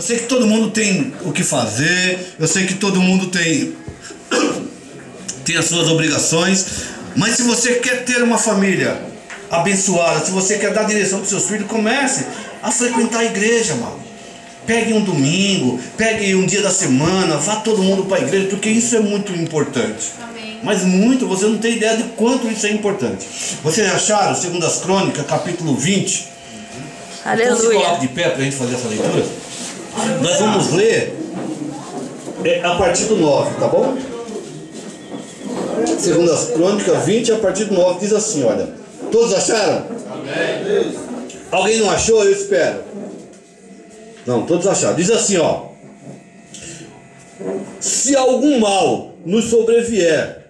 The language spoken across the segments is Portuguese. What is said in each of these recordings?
sei que todo mundo tem o que fazer, eu sei que todo mundo tem as suas obrigações, mas se você quer ter uma família abençoada, se você quer dar direção para os seus filhos, comece a frequentar a igreja, mano. Pegue um domingo, pegue um dia da semana, vá todo mundo para a igreja, porque isso é muito importante. Amém. Mas muito, você não tem ideia de quanto isso é importante. Vocês acharam, segundo as Crônicas, capítulo 20? Então se coloque de pé para a gente fazer essa leitura. Nós vamos ler a partir do 9, tá bom? Segundo as Crônicas 20, a partir do 9, diz assim, olha. Todos acharam? Amém. Alguém não achou? Eu espero. Não, todos acharam. Diz assim, ó. Se algum mal nos sobrevier,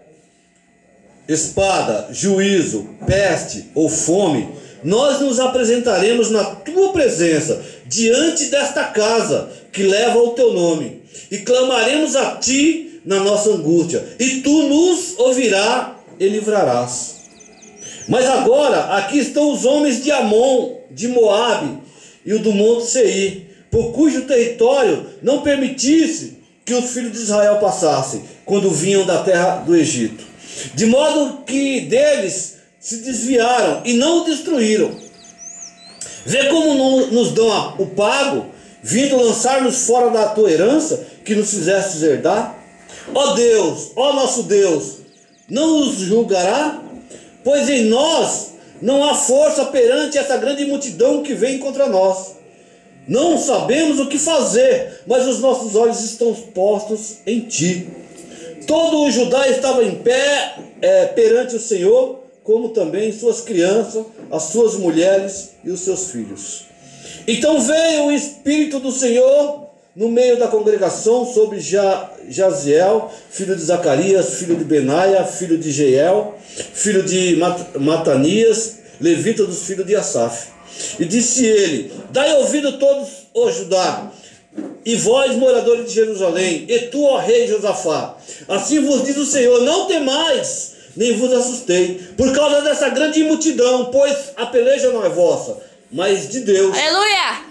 espada, juízo, peste ou fome, nós nos apresentaremos na tua presença, diante desta casa que leva o teu nome, e clamaremos a ti na nossa angústia, e tu nos ouvirás e livrarás. Mas agora aqui estão os homens de Amon, de Moabe e o do monte Seir, por cujo território não permitisse que os filhos de Israel passassem, quando vinham da terra do Egito. De modo que deles se desviaram e não o destruíram. Vê como nos dão o pago, vindo lançar-nos fora da tua herança, que nos fizestes herdar? Ó Deus, ó nosso Deus, não os julgará? Pois em nós não há força perante essa grande multidão que vem contra nós. Não sabemos o que fazer, mas os nossos olhos estão postos em ti. Todo o Judá estava em pé perante o Senhor, como também suas crianças, as suas mulheres e os seus filhos. Então veio o Espírito do Senhor no meio da congregação sobre Jaziel, filho de Zacarias, filho de Benaia, filho de Jeiel, filho de Matanias, levita dos filhos de Asaf. E disse ele: dai ouvido todos, ó Judá, e vós, moradores de Jerusalém, e tu, ó rei Josafá, assim vos diz o Senhor: não temais, nem vos assustei, por causa dessa grande multidão, pois a peleja não é vossa, mas de Deus. Aleluia!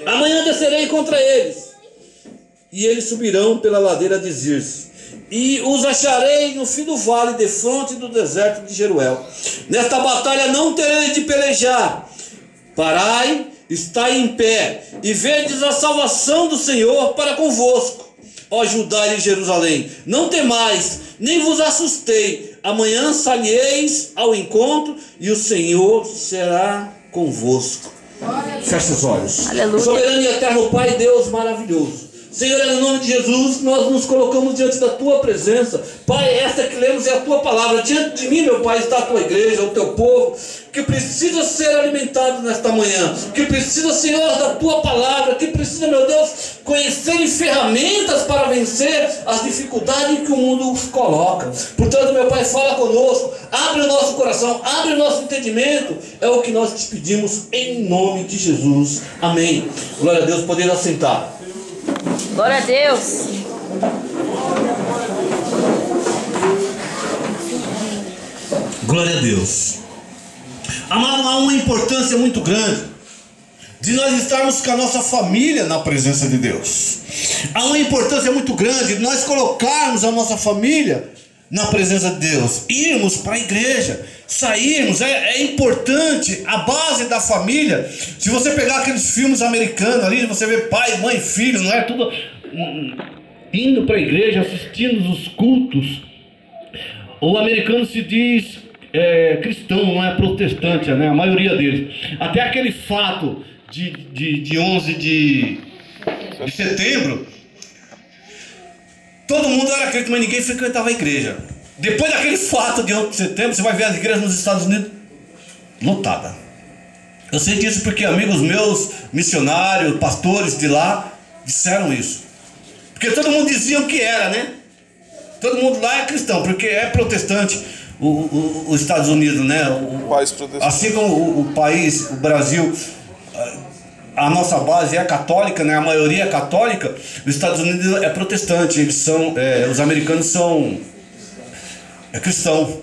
Amanhã descerei contra eles, e eles subirão pela ladeira de Ziz, e os acharei no fim do vale, defronte do deserto de Jeruel. Nesta batalha não tereis de pelejar. Parai, estai em pé, e vedes a salvação do Senhor para convosco, ó Judá e Jerusalém. Não temais, nem vos assustei. Amanhã salieis ao encontro, e o Senhor será convosco. Feche os olhos. Aleluia. Soberano e eterno Pai, Deus maravilhoso, Senhor, é no nome de Jesus que nós nos colocamos diante da tua presença. Pai, esta que lemos é a tua palavra. Diante de mim, meu Pai, está a tua igreja, o teu povo, que precisa ser alimentado nesta manhã, que precisa, Senhor, da tua palavra, que precisa, meu Deus, conhecerem ferramentas para vencer as dificuldades que o mundo coloca. Portanto, meu Pai, fala conosco, abre o nosso coração, abre o nosso entendimento. É o que nós te pedimos em nome de Jesus. Amém. Glória a Deus. Poder assentar. Glória a Deus. Glória a Deus. Amado, há uma importância muito grande de nós estarmos com a nossa família na presença de Deus. Há uma importância muito grande de nós colocarmos a nossa família na presença de Deus, irmos para a igreja, sairmos. É importante a base da família. Se você pegar aqueles filmes americanos ali, você vê pai, mãe, filho, não é tudo indo para a igreja, assistindo os cultos. O americano se diz cristão, não é protestante, né? A maioria deles. Até aquele fato de 11 de setembro, todo mundo era crente, mas ninguém frequentava a igreja. Depois daquele fato de 11 de setembro, você vai ver as igrejas nos Estados Unidos lotadas. Eu sei disso porque amigos meus, missionários, pastores de lá, disseram isso. Porque todo mundo dizia o que era, né? Todo mundo lá é cristão, porque é protestante. Os Estados Unidos, né? Assim como o país, o Brasil, a nossa base é católica, né? A maioria é católica. Os Estados Unidos é protestante. Eles são, os americanos são cristão.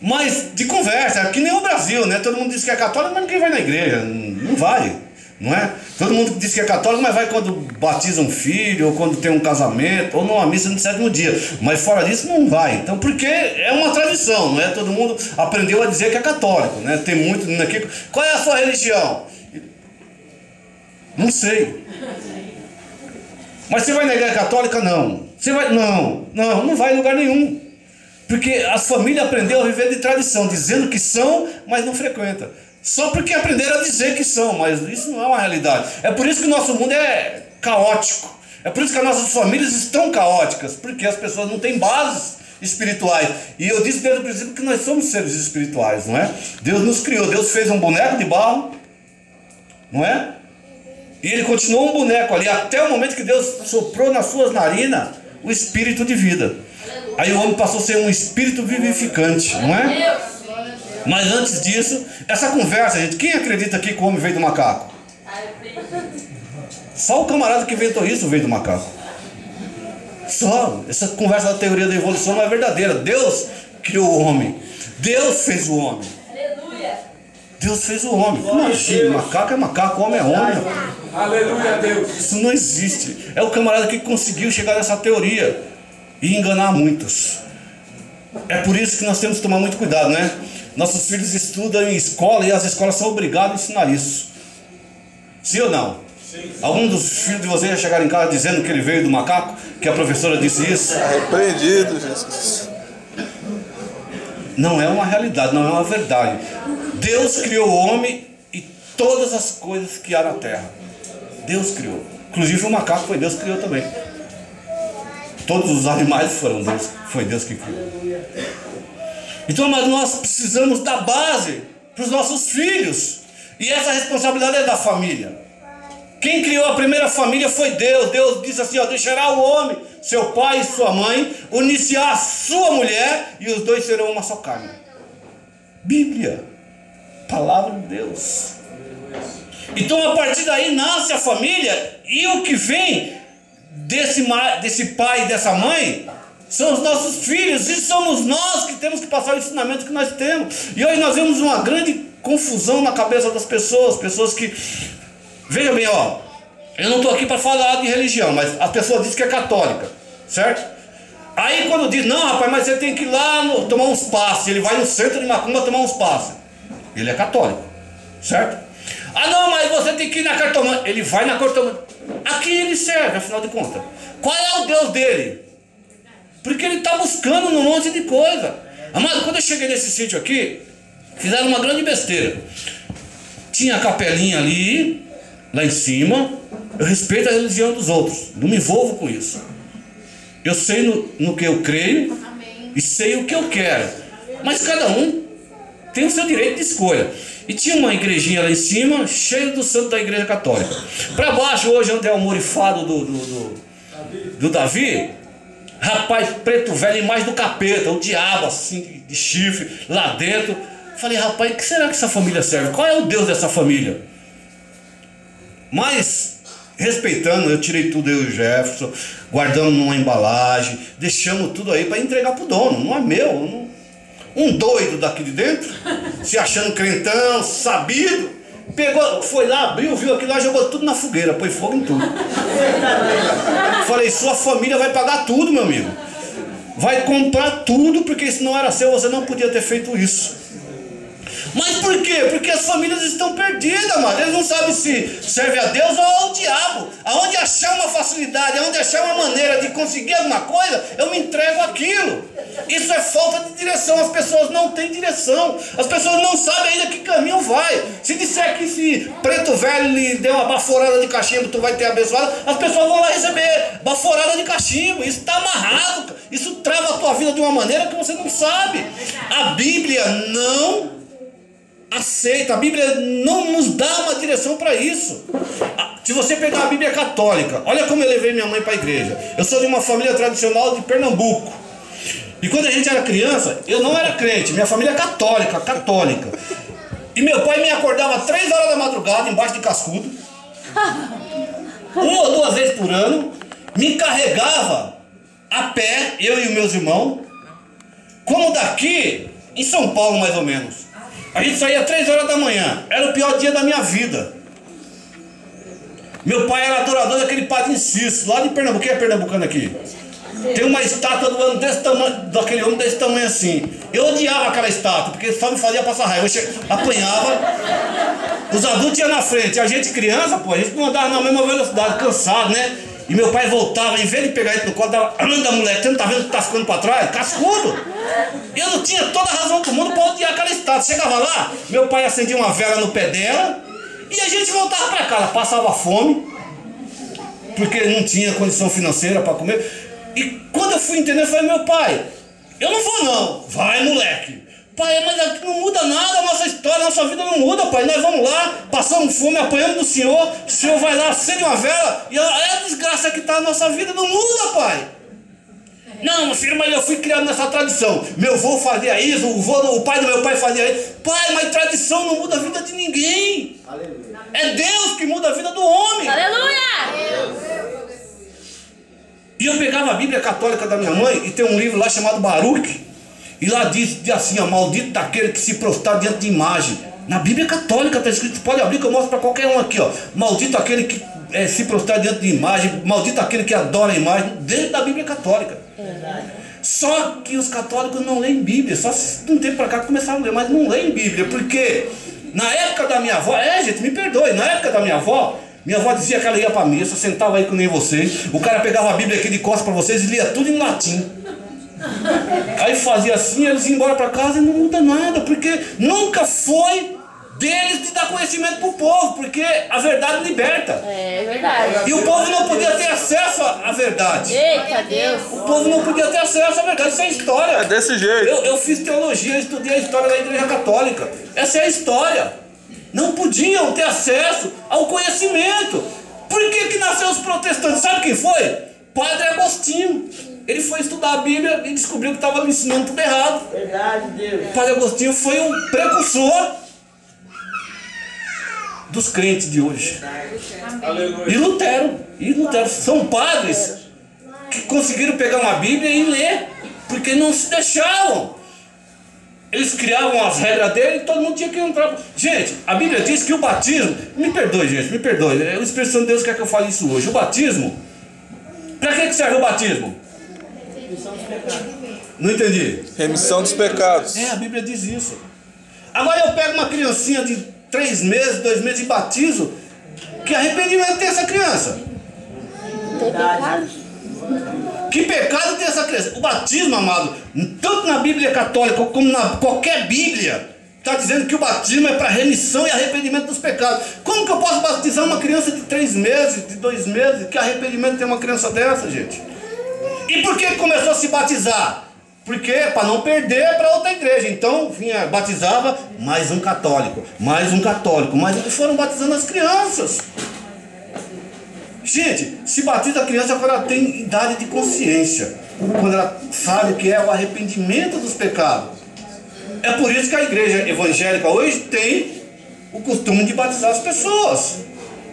Mas de conversa, que nem o Brasil, né? Todo mundo diz que é católico, mas ninguém vai na igreja. Não vai. não é? Todo mundo diz que é católico, mas vai quando batiza um filho, ou quando tem um casamento, ou numa missa no 7º dia. Mas fora disso não vai. Então, porque é uma tradição, não é? Todo mundo aprendeu a dizer que é católico, né? Tem muito aqui. Qual é a sua religião? Não sei. Mas você vai negar a católica? Não. Você vai? Não vai em lugar nenhum. Porque as famílias aprenderam a viver de tradição, dizendo que são, mas não frequentam. Só porque aprenderam a dizer que são, mas isso não é uma realidade. É por isso que o nosso mundo é caótico. É por isso que as nossas famílias estão caóticas, porque as pessoas não têm bases espirituais. E eu disse desde o princípio que nós somos seres espirituais, não é? Deus nos criou, Deus fez um boneco de barro, não é? E ele continuou um boneco ali, até o momento que Deus soprou nas suas narinas o espírito de vida. Aí o homem passou a ser um espírito vivificante, não é? Mas antes disso, essa conversa, gente, quem acredita aqui que o homem veio do macaco? Só o camarada que inventou isso veio do macaco. Só, essa conversa da teoria da evolução não é verdadeira. Deus criou o homem. Deus fez o homem. Deus fez o homem. Imagina, macaco é macaco, homem é homem. Aleluia, Deus. Isso não existe. É o camarada que conseguiu chegar nessa teoria e enganar muitos. É por isso que nós temos que tomar muito cuidado, né? Nossos filhos estudam em escola e as escolas são obrigadas a ensinar isso. Sim ou não? Sim. Algum dos filhos de vocês já chegaram em casa dizendo que ele veio do macaco? Que a professora disse isso? Repreendido, Jesus. Não é uma realidade, não é uma verdade. Deus criou o homem e todas as coisas que há na terra. Deus criou. Inclusive o macaco foi Deus que criou também. Todos os animais foram Deus, foi Deus que criou. Então, mas nós precisamos dar base para os nossos filhos. E essa responsabilidade é da família. Quem criou a primeira família foi Deus. Deus disse assim, ó, deixará o homem, seu pai e sua mãe, unir-se-á a sua mulher, e os dois serão uma só carne. Bíblia, palavra de Deus. Então a partir daí nasce a família, e o que vem desse pai e dessa mãe são os nossos filhos, e somos nós que temos que passar o ensinamento que nós temos. E hoje nós vemos uma grande confusão na cabeça das pessoas que... Veja bem, ó, eu não estou aqui para falar de religião, mas a pessoa diz que é católica, certo? Aí quando diz, não rapaz, mas você tem que ir lá tomar uns passes, ele vai no centro de Macumba tomar uns passes, ele é católico, certo? Ah não, mas você tem que ir na cartomante, ele vai na cartomante, aqui ele serve, afinal de contas. Qual é o Deus dele? Porque ele está buscando num monte de coisa. Amado, quando eu cheguei nesse sítio aqui, fizeram uma grande besteira. Tinha a capelinha ali, lá em cima. Eu respeito a religião dos outros, não me envolvo com isso. Eu sei no que eu creio. Amém. E sei o que eu quero. Mas cada um tem o seu direito de escolha. E tinha uma igrejinha lá em cima, cheia do santo da igreja católica. Para baixo hoje, onde é o morifado do Davi, rapaz, preto velho, imagem do capeta, o diabo assim, de chifre, lá dentro. Falei, rapaz, o que será que essa família serve? Qual é o Deus dessa família? Mas, respeitando, eu tirei tudo, eu e o Jefferson, guardamos numa embalagem, deixamos tudo aí para entregar pro dono, não é meu. Não... Um doido daqui de dentro, se achando crentão, sabido, pegou, foi lá, abriu, viu aquilo lá, jogou tudo na fogueira, pôs fogo em tudo. Falei, sua família vai pagar tudo, meu amigo. Vai comprar tudo, porque se não era seu, você não podia ter feito isso. Mas por quê? Porque as famílias estão perdidas, mano. Eles não sabem se serve a Deus ou ao diabo. Aonde achar uma facilidade, aonde achar uma maneira de conseguir alguma coisa, eu me entrego àquilo. Isso é falta de direção. As pessoas não têm direção. As pessoas não sabem ainda que caminho vai. Se disser que esse preto velho lhe deu uma baforada de cachimbo, tu vai ter abençoado, as pessoas vão lá receber baforada de cachimbo. Isso está amarrado. Isso trava a tua vida de uma maneira que você não sabe. A Bíblia não aceita, a Bíblia não nos dá uma direção para isso. Se você pegar a Bíblia católica, olha como eu levei minha mãe para a igreja. Eu sou de uma família tradicional de Pernambuco. E quando a gente era criança, eu não era crente, minha família é católica. E meu pai me acordava 3 horas da madrugada, embaixo de cascudo, 1 ou 2 vezes por ano, me carregava a pé, eu e os meus irmãos, como daqui, em São Paulo mais ou menos. A gente saía 3 horas da manhã, era o pior dia da minha vida. Meu pai era adorador daquele padre Inciso, lá de Pernambuco. Quem é pernambucano aqui? Tem uma estátua do ano desse tamanho, daquele homem desse tamanho assim. Eu odiava aquela estátua, porque só me fazia passar raiva. Eu apanhava, os adultos iam na frente, a gente criança, pô, a gente não andava na mesma velocidade, cansado, né? E meu pai voltava, em vez de pegar ele no colo, dava, anda moleque, você não tá vendo que tá ficando pra trás? Cascudo! Eu não tinha toda a razão do mundo pra odiar aquela estátua. Chegava lá, meu pai acendia uma vela no pé dela e a gente voltava pra casa, passava fome, porque não tinha condição financeira pra comer. E quando eu fui entender, eu falei, meu pai, eu não vou não. Vai, moleque. Pai, mas aqui não muda nada, a nossa história, a nossa vida não muda, pai. Nós vamos lá, passamos fome, apanhamos do Senhor, o Senhor vai lá, acende uma vela, e a desgraça que está na nossa vida não muda, pai. Não, meu filho, mas eu fui criado nessa tradição. Meu avô fazia isso, o pai do meu pai fazia isso. Pai, mas tradição não muda a vida de ninguém. Aleluia. É Deus que muda a vida do homem. Aleluia! E eu pegava a Bíblia católica da minha mãe, e tem um livro lá chamado Baruch, e lá diz assim, ó, maldito daquele que se prostrar diante de imagem. Na Bíblia católica está escrito, pode abrir que eu mostro para qualquer um aqui, ó. Maldito aquele que se prostrar diante de imagem, maldito aquele que adora a imagem, dentro da Bíblia católica. Só que os católicos não leem Bíblia, só de um tempo para cá começaram a ler, mas não leem Bíblia, porque na época da minha avó, gente, me perdoe, na época da minha avó dizia que ela ia para a missa, sentava aí com nem vocês, o cara pegava a Bíblia aqui de costas para vocês e lia tudo em latim. Aí fazia assim, eles iam embora para casa e não muda nada, porque nunca foi deles de dar conhecimento para o povo, porque a verdade liberta. É verdade. E o povo não podia ter acesso à verdade. Eita Deus. O povo não podia ter acesso à verdade, isso é história. É desse jeito. Eu fiz teologia, eu estudei a história da Igreja Católica. Essa é a história. Não podiam ter acesso ao conhecimento. Por que nasceu os protestantes? Sabe quem foi? Padre Agostinho. Ele foi estudar a Bíblia e descobriu que estava me ensinando tudo errado. Verdade, Deus. Padre Agostinho foi um precursor dos crentes de hoje. Aleluia. E Lutero. São padres que conseguiram pegar uma Bíblia e ler, porque não se deixavam. Eles criavam as regras dele e todo mundo tinha que entrar. Gente, a Bíblia diz que o batismo... Me perdoe, gente, me perdoe. O Espírito Santo de Deus quer que eu fale isso hoje. O batismo... Para que serve o batismo? Não entendi. Remissão dos pecados. A Bíblia diz isso. Agora eu pego uma criancinha de 3 meses, 2 meses e batizo. Que arrependimento tem essa criança? Que pecado tem essa criança? O batismo, amado, tanto na Bíblia católica como na qualquer Bíblia, está dizendo que o batismo é para remissão e arrependimento dos pecados. Como que eu posso batizar uma criança de 3 meses, de 2 meses? Que arrependimento tem uma criança dessa, gente? E por que começou a se batizar? Porque para não perder para outra igreja. Então vinha, batizava mais um católico, mas eles foram batizando as crianças. Gente, se batiza a criança quando ela tem idade de consciência, quando ela sabe o que é o arrependimento dos pecados. É por isso que a igreja evangélica hoje tem o costume de batizar as pessoas,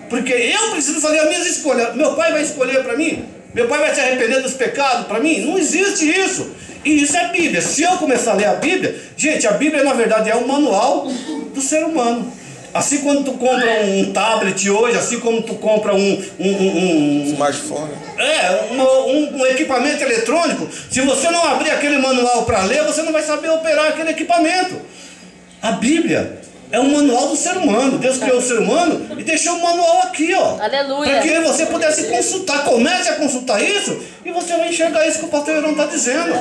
porque eu preciso fazer as minhas escolhas. Meu pai vai escolher para mim? Meu pai vai se arrepender dos pecados para mim? Não existe isso. E isso é Bíblia. Se eu começar a ler a Bíblia, gente, a Bíblia na verdade é o manual do ser humano. Assim quando tu compra um tablet hoje, assim como tu compra um Smartphone. um equipamento eletrônico, se você não abrir aquele manual para ler, você não vai saber operar aquele equipamento. A Bíblia é um manual do ser humano. Deus criou o ser humano e deixou o manual aqui, ó. Aleluia. Para que você pudesse consultar. Comece a consultar isso e você vai enxergar isso que o pastor Heron está dizendo.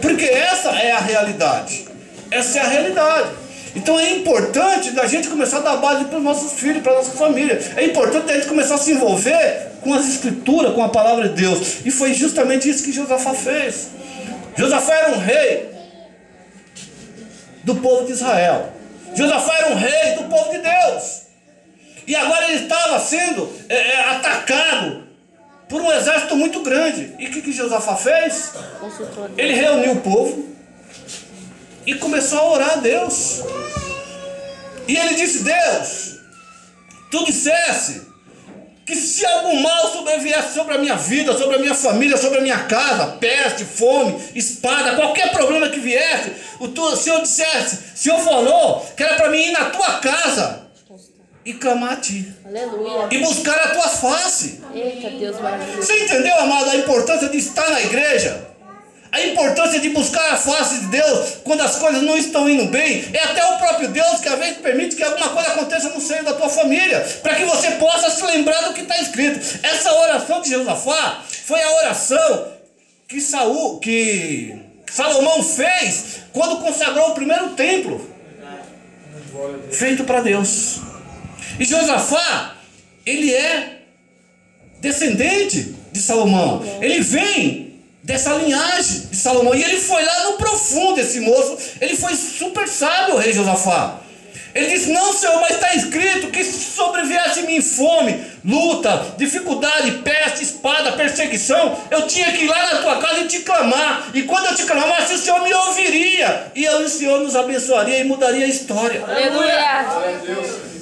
Porque essa é a realidade. Essa é a realidade. Então é importante da gente começar a dar base para os nossos filhos, para a nossa família. É importante a gente começar a se envolver com as escrituras, com a palavra de Deus. E foi justamente isso que Josafá fez. Josafá era um rei do povo de Israel. Josafá era um rei do povo de Deus. E agora ele estava sendo atacado por um exército muito grande. E o que Josafá fez? Ele reuniu o povo e começou a orar a Deus. E ele disse: Deus, tu dissesse que se algum mal sobreviesse sobre a minha vida, sobre a minha família, sobre a minha casa, peste, fome, espada, qualquer problema que viesse, o Senhor dissesse, o Senhor falou que era para mim ir na tua casa e clamar a ti. Aleluia. E buscar a tua face. Eita, Deus maravilhoso. Você entendeu, amado, a importância de estar na igreja? A importância de buscar a face de Deus quando as coisas não estão indo bem. É até o próprio Deus que às vezes permite que alguma coisa aconteça no seio da tua família, para que você possa se lembrar do que está escrito. Essa oração de Josafá foi a oração que Salomão fez quando consagrou o primeiro templo feito para Deus. E Josafá, ele é descendente de Salomão. Ele vem dessa linhagem de Salomão. E ele foi lá no profundo, esse moço. Ele foi super sábio, o rei Josafá. Ele disse: não, Senhor, mas está escrito que se sobreviesse em mim fome, luta, dificuldade, peste, espada, perseguição, eu tinha que ir lá na tua casa e te clamar. E quando eu te clamasse, o Senhor me ouviria. E o Senhor nos abençoaria e mudaria a história. Aleluia.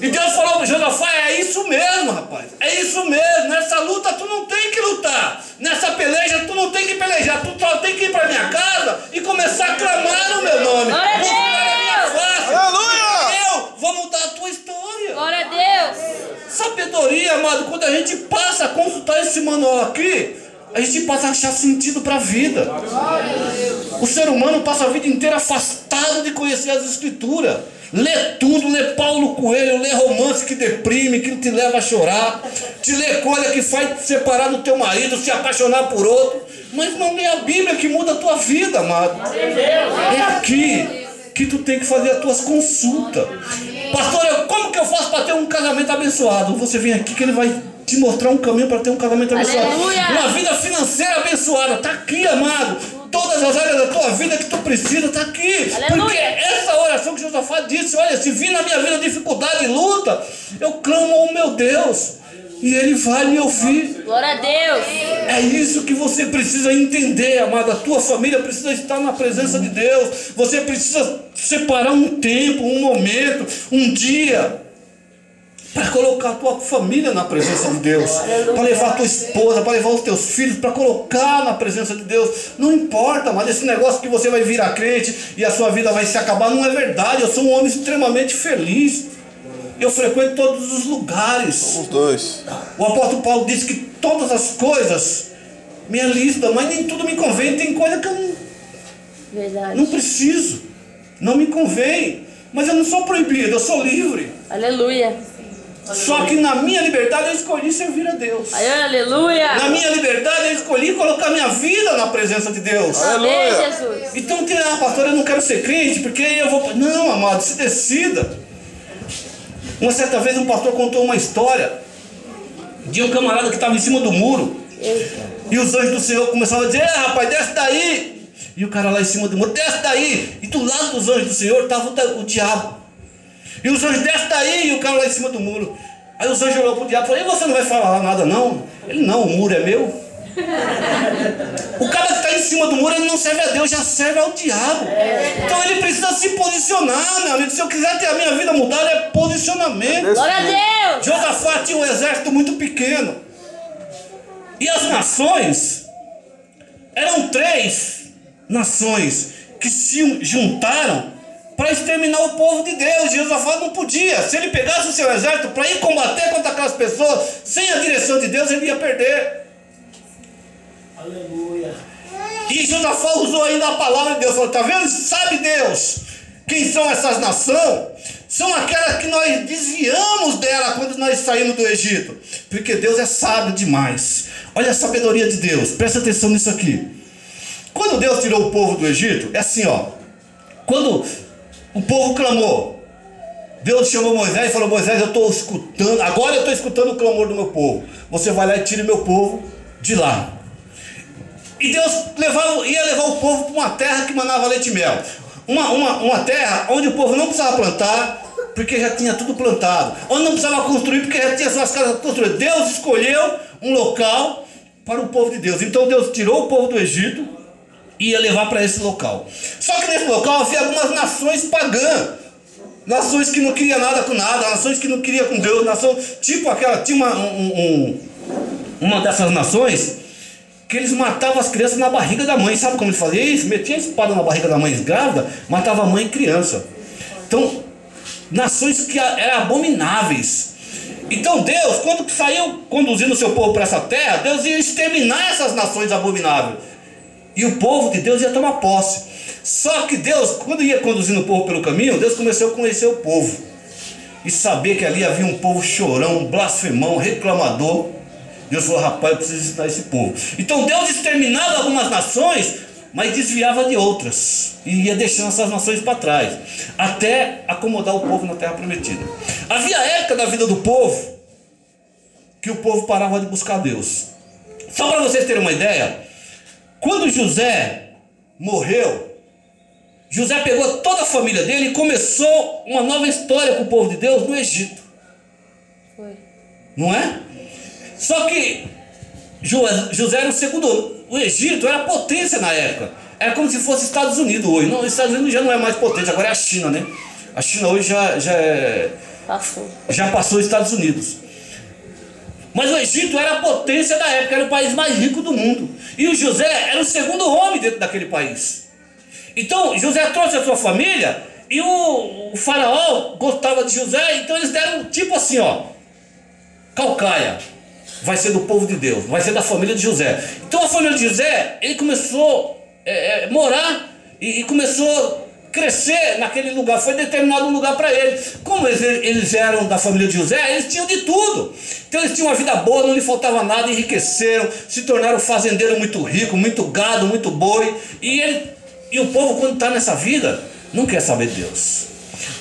E Deus falou para Josafá: é isso mesmo, rapaz. É isso mesmo. Nessa luta tu não tem que lutar. Nessa peleja tu não tem que pelejar. Tu só tem que ir para minha casa e começar a clamar no meu nome. Glória a Buscar a minha Deus. face. Aleluia. Eu vou mudar a tua história. Glória a Deus. Sabedoria, amado, quando a gente passa a consultar esse manual aqui, a gente passa a achar sentido para a vida. O ser humano passa a vida inteira afastado de conhecer as escrituras. Lê tudo, lê Paulo Coelho, lê romance que deprime, que te leva a chorar, te lê coisa que faz te separar do teu marido, se apaixonar por outro, mas não lê a Bíblia que muda a tua vida, amado. É aqui que tu tem que fazer as tuas consultas. Pastor, como que eu faço para ter um casamento abençoado? Você vem aqui que ele vai te mostrar um caminho para ter um casamento abençoado. Aleluia. Uma vida financeira abençoada. Está aqui, amado. Todas as áreas da tua vida que tu precisa, está aqui. Aleluia. Porque essa oração que Josafá disse: olha, se vir na minha vida dificuldade e luta, eu clamo ao meu Deus e Ele vai me ouvir. Glória a Deus. É isso que você precisa entender, amado. A tua família precisa estar na presença de Deus. Você precisa separar um tempo, um momento, um dia, para colocar a tua família na presença de Deus, para levar a tua esposa, para levar os teus filhos, para colocar na presença de Deus. Não importa, mas esse negócio que você vai virar crente e a sua vida vai se acabar, não é verdade. Eu sou um homem extremamente feliz. Eu frequento todos os lugares. Os dois. O apóstolo Paulo disse que todas as coisas me alistam, mas nem tudo me convém. Tem coisa que eu Verdade. não preciso, não me convém. Mas eu não sou proibido, eu sou livre. Aleluia. Só que na minha liberdade eu escolhi servir a Deus. Aleluia. Na minha liberdade eu escolhi colocar minha vida na presença de Deus. Amém, Aleluia. Jesus. Então, pastor, eu não quero ser crente porque eu vou... Não, amado, se decida. Uma certa vez um pastor contou uma história de um camarada que estava em cima do muro. Eita. E os anjos do Senhor começavam a dizer: rapaz, desce daí. E o cara lá em cima do muro: desce daí. E do lado dos anjos do Senhor estava o diabo. E os anjos: desce daí. E o cara lá em cima do muro. Aí os anjos olharam para o diabo e falaram: e você não vai falar nada não? Ele: não, o muro é meu. O cara que está em cima do muro, ele não serve a Deus, já serve ao diabo. Então ele precisa se posicionar, meu amigo. Se eu quiser ter a minha vida mudada, é posicionamento. Glória a Deus. Josafá tinha um exército muito pequeno. E as nações, eram 3 nações que se juntaram para exterminar o povo de Deus. E Josafá não podia. Se ele pegasse o seu exército para ir combater contra aquelas pessoas, sem a direção de Deus, ele ia perder. Aleluia. E Josafá usou ainda a palavra de Deus. Falou: tá vendo? Sabe Deus quem são essas nações? São aquelas que nós desviamos dela quando nós saímos do Egito. Porque Deus é sábio demais. Olha a sabedoria de Deus. Presta atenção nisso aqui. Quando Deus tirou o povo do Egito, é assim, ó. Quando o povo clamou, Deus chamou Moisés e falou: Moisés, eu estou escutando, agora eu estou escutando o clamor do meu povo. Você vai lá e tire meu povo de lá. E Deus ia levar o povo para uma terra que manava leite e mel. Uma terra onde o povo não precisava plantar, porque já tinha tudo plantado. Onde não precisava construir, porque já tinha suas casas construídas. Deus escolheu um local para o povo de Deus. Então Deus tirou o povo do Egito e ia levar para esse local. Só que nesse local havia algumas nações pagãs. Nações que não queriam nada com nada. Nações que não queriam com Deus. Tipo aquela, tinha uma dessas nações que eles matavam as crianças na barriga da mãe. Sabe como eles faziam isso? Metiam a espada na barriga da mãe grávida, matava a mãe e criança. Então, nações que eram abomináveis. Então Deus, quando saiu conduzindo o seu povo para essa terra, Deus ia exterminar essas nações abomináveis. E o povo de Deus ia tomar posse. Só que Deus, quando ia conduzindo o povo pelo caminho, Deus começou a conhecer o povo. E saber que ali havia um povo chorão, blasfemão, reclamador. Deus falou, rapaz, eu preciso ensinar esse povo. Então Deus exterminava algumas nações, mas desviava de outras. E ia deixando essas nações para trás. Até acomodar o povo na terra prometida. Havia época da vida do povo que o povo parava de buscar Deus. Só para vocês terem uma ideia, quando José morreu, José pegou toda a família dele e começou uma nova história com o povo de Deus no Egito. Foi. Não é? Só que José era o segundo. O Egito era potência na época. Era como se fosse Estados Unidos hoje. Não, os Estados Unidos já não é mais potência, agora é a China, né? A China hoje já passou os Estados Unidos. Mas o Egito era a potência da época, era o país mais rico do mundo. E o José era o segundo homem dentro daquele país. Então José trouxe a sua família e o faraó gostava de José, então eles deram tipo assim, ó, calcaia, vai ser do povo de Deus, vai ser da família de José. Então a família de José, ele começou a morar e começou a crescer naquele lugar, foi determinado um lugar para eles. Como eles eram da família de José, eles tinham de tudo. Então eles tinham uma vida boa, não lhe faltava nada, enriqueceram, se tornaram fazendeiros muito ricos, muito gado, muito boi. E o povo, quando está nessa vida, não quer saber de Deus.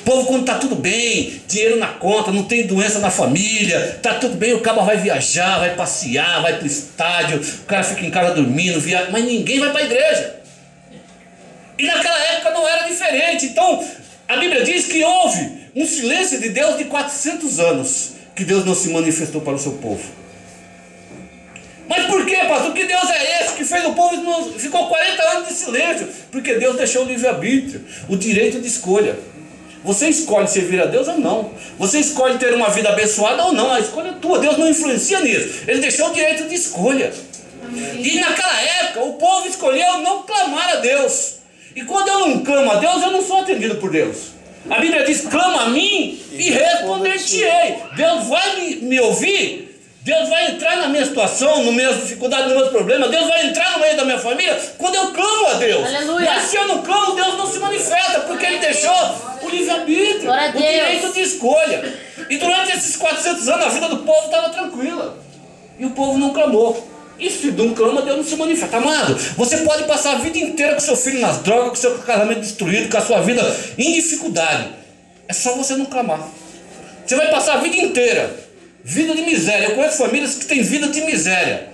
O povo, quando está tudo bem, dinheiro na conta, não tem doença na família, está tudo bem, o cara vai viajar, vai passear, vai para o estádio, o cara fica em casa dormindo, viaja, mas ninguém vai para a igreja. E naquela época não era diferente. Então a Bíblia diz que houve um silêncio de Deus de 400 anos, que Deus não se manifestou para o seu povo. Mas por quê, pastor? Que Deus é esse que fez o povo e ficou 40 anos de silêncio? Porque Deus deixou o livre-arbítrio, o direito de escolha. Você escolhe servir a Deus ou não. Você escolhe ter uma vida abençoada ou não. A escolha é tua, Deus não influencia nisso. Ele deixou o direito de escolha. E naquela época o povo escolheu não clamar a Deus. E quando eu não clamo a Deus, eu não sou atendido por Deus. A Bíblia diz, clama a mim e responder-te-ei. Deus vai me ouvir. Deus vai entrar na minha situação, nas minhas dificuldades, nos meus problemas. Deus vai entrar no meio da minha família quando eu clamo a Deus. Aleluia. Mas se eu não clamo, Deus não se manifesta, porque Ele deixou o livre-arbítrio, o direito de escolha. E durante esses 400 anos a vida do povo estava tranquila. E o povo não clamou. E se não clama, Deus não se manifesta. Amado, você pode passar a vida inteira com seu filho nas drogas, com seu casamento destruído, com a sua vida em dificuldade. É só você não clamar. Você vai passar a vida inteira vida de miséria. Eu conheço famílias que têm vida de miséria,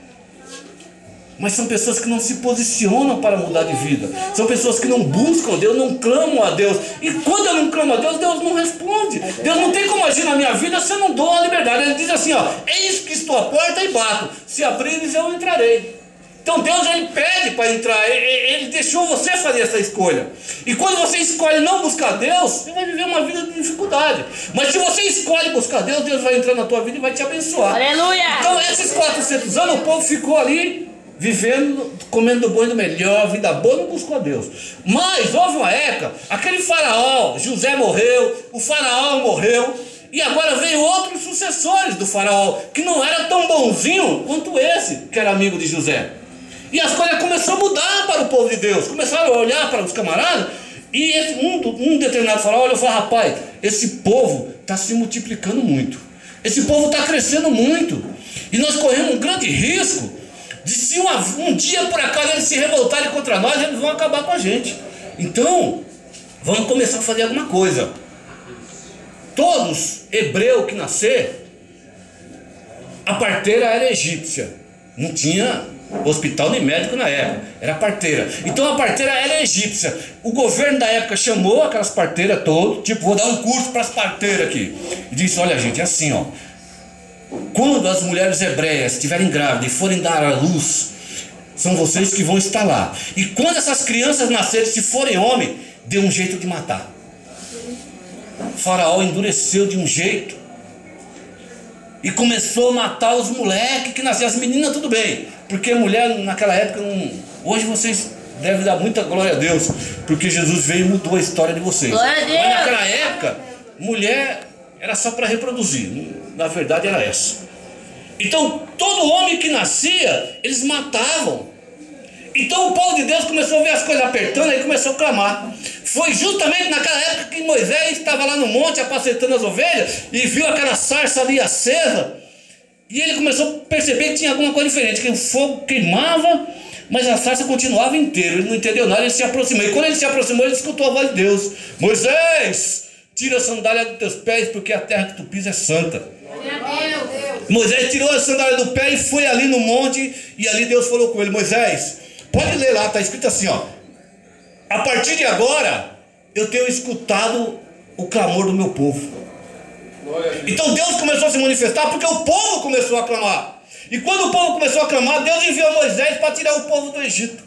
mas são pessoas que não se posicionam para mudar de vida. São pessoas que não buscam Deus, não clamam a Deus. E quando eu não clamo a Deus, Deus não responde. Deus não tem como agir na minha vida se eu não dou a liberdade. Ele diz assim, ó, eis que estou à porta e bato, se abrires eu entrarei. Então Deus, Ele pede para entrar. Ele deixou você fazer essa escolha. E quando você escolhe não buscar Deus, você vai viver uma vida de dificuldade. Mas se você escolhe buscar Deus, Deus vai entrar na tua vida e vai te abençoar. Aleluia! Então esses 400 anos o povo ficou ali vivendo, comendo do bom e do melhor, vida boa, não buscou a Deus. Mas houve uma época, aquele faraó, José morreu, o faraó morreu, e agora veio outros sucessores do faraó, que não era tão bonzinho quanto esse, que era amigo de José. E as coisas começaram a mudar para o povo de Deus, começaram a olhar para os camaradas, e um determinado faraó olhou e falou, rapaz, esse povo está se multiplicando muito, esse povo está crescendo muito, e nós corremos um grande risco de se um dia por acaso eles se revoltarem contra nós, eles vão acabar com a gente. Então vamos começar a fazer alguma coisa. Todos hebreus que nascer, a parteira era egípcia, não tinha hospital nem médico na época, era parteira. Então a parteira era egípcia. O governo da época chamou aquelas parteiras todas, tipo, vou dar um curso para as parteiras aqui, e disse, olha gente, é assim, ó, quando as mulheres hebreias estiverem grávidas e forem dar à luz, são vocês que vão estar lá. E quando essas crianças nascerem, se forem homem, dê um jeito de matar. O faraó endureceu de um jeito e começou a matar os moleques que nasciam. As meninas tudo bem, porque a mulher naquela época não... Hoje vocês devem dar muita glória a Deus, porque Jesus veio e mudou a história de vocês. Glória a Deus. Mas naquela época, mulher era só para reproduzir, na verdade era essa. Então todo homem que nascia, eles matavam. Então o povo de Deus começou a ver as coisas apertando e começou a clamar. Foi justamente naquela época que Moisés estava lá no monte apacentando as ovelhas e viu aquela sarça ali acesa. E ele começou a perceber que tinha alguma coisa diferente, que o fogo queimava, mas a sarça continuava inteira. Ele não entendeu nada, ele se aproximou. E quando ele se aproximou, ele escutou a voz de Deus: Moisés, tira a sandália dos teus pés, porque a terra que tu pisas é santa. Moisés tirou a sandália do pé e foi ali no monte. E ali Deus falou com ele: Moisés, pode ler lá, está escrito assim, ó: a partir de agora eu tenho escutado o clamor do meu povo. Então Deus começou a se manifestar porque o povo começou a clamar. E quando o povo começou a clamar, Deus enviou Moisés para tirar o povo do Egito.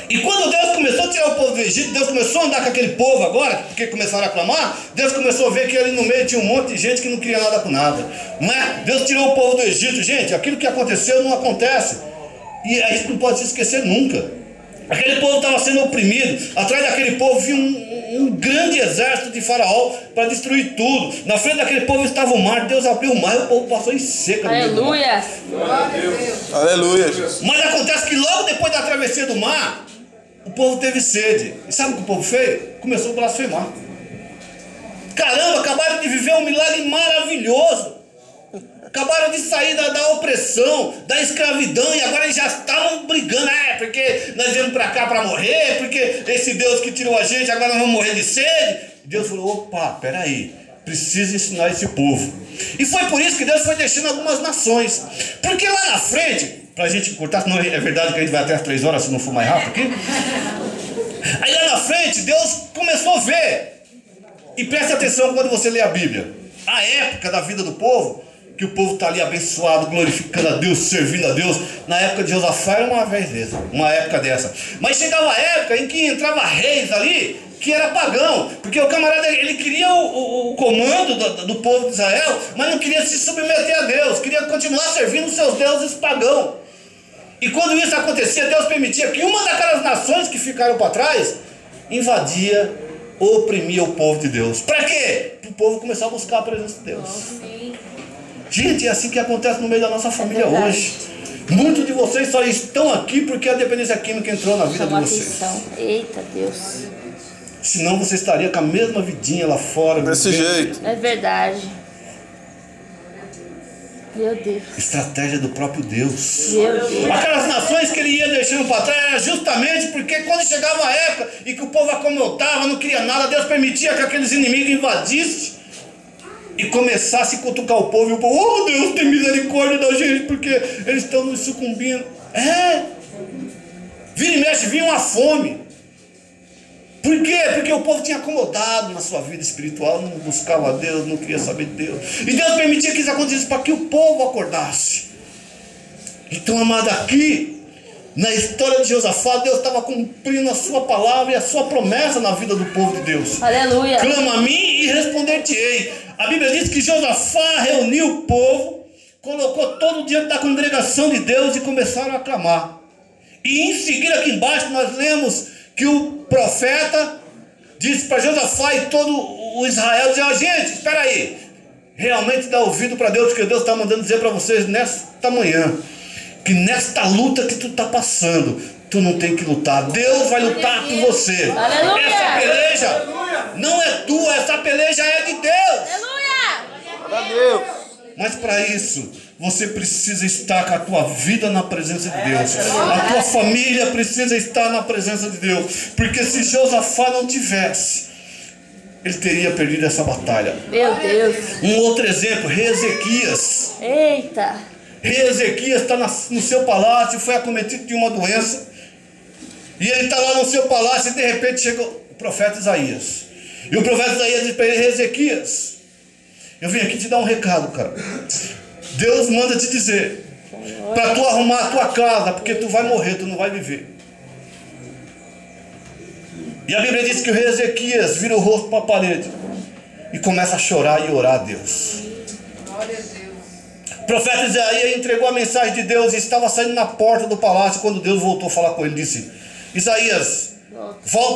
E quando Deus começou a tirar o povo do Egito, Deus começou a andar com aquele povo agora, porque começaram a clamar. Deus começou a ver que ali no meio tinha um monte de gente que não queria nada com nada. Mas Deus tirou o povo do Egito. Gente, aquilo que aconteceu não acontece. E a gente não pode se esquecer nunca. Aquele povo estava sendo oprimido. Atrás daquele povo vinha um grande exército de Faraó para destruir tudo. Na frente daquele povo estava o mar. Deus abriu o mar e o povo passou em seca. Aleluia. Aleluia, Jesus. Mas acontece que logo depois da travessia do mar, o povo teve sede. E sabe o que o povo fez? Começou a blasfemar. Caramba, acabaram de viver um milagre maravilhoso. Acabaram de sair da opressão, da escravidão, e agora eles já estavam brigando. Porque nós viemos para cá para morrer, porque esse Deus que tirou a gente, agora nós vamos morrer de sede. Deus falou: opa, peraí, precisa ensinar esse povo. E foi por isso que Deus foi deixando algumas nações. Porque lá na frente, para a gente cortar, senão é verdade que a gente vai até as 3 horas se não for mais rápido aqui. Aí lá na frente, Deus começou a ver. E preste atenção quando você lê a Bíblia. A época da vida do povo, que o povo está ali abençoado, glorificando a Deus, servindo a Deus. Na época de Josafá era uma época dessa. Mas chegava a época em que entrava reis ali, que era pagão. Porque o camarada, ele queria o comando do povo de Israel, mas não queria se submeter a Deus, queria continuar servindo os seus deuses pagãos. E quando isso acontecia, Deus permitia que uma daquelas nações que ficaram para trás invadia, oprimia o povo de Deus. Para quê? Para o povo começar a buscar a presença de Deus. Gente, é assim que acontece no meio da nossa família hoje. Muitos de vocês só estão aqui porque a dependência química entrou na vida de vocês. Eita Deus. Senão você estaria com a mesma vidinha lá fora. Desse jeito. É verdade. Meu Deus. Estratégia do próprio Deus. Meu Deus. Aquelas nações que ele ia deixando para trás era justamente porque quando chegava a época e que o povo acomodava, não queria nada, Deus permitia que aqueles inimigos invadissem e começasse a cutucar o povo. E o povo: oh Deus, tem misericórdia da gente, porque eles estão nos sucumbindo. Vira e mexe, vinha uma fome. Por quê? Porque o povo tinha acomodado na sua vida espiritual, não buscava a Deus, não queria saber de Deus. E Deus permitia que isso acontecesse para que o povo acordasse. Então, amado, aqui, na história de Josafá, Deus estava cumprindo a sua palavra e a sua promessa na vida do povo de Deus. Aleluia. Clama a mim e responder-te-ei. A Bíblia diz que Josafá reuniu o povo, colocou todo diante da congregação de Deus e começaram a clamar. E em seguida aqui embaixo nós lemos que o profeta disse para Josafá e todo o Israel, dizia: gente, espera aí, realmente dá ouvido para Deus, porque Deus está mandando dizer para vocês nesta manhã, que nesta luta que tu está passando, tu não tem que lutar, Deus vai lutar por você. Aleluia. Essa peleja não é tua, essa peleja é de Deus. Aleluia. Para Deus. Mas para isso, você precisa estar com a tua vida na presença de Deus. A tua família precisa estar na presença de Deus. Porque se Josafá não tivesse, ele teria perdido essa batalha. Meu Deus. Um outro exemplo, rei Ezequias. Eita. Rei Ezequias está no seu palácio, foi acometido de uma doença. E ele está lá no seu palácio e de repente chega o profeta Isaías. E o profeta Isaías diz para ele: rei Ezequias, eu vim aqui te dar um recado, cara. Deus manda te dizer para tu arrumar a tua casa, porque tu vai morrer, tu não vai viver. E a Bíblia diz que o rei Ezequias vira o rosto para a parede e começa a chorar e orar a Deus. O profeta Isaías entregou a mensagem de Deus e estava saindo na porta do palácio quando Deus voltou a falar com ele. Disse: Isaías, volta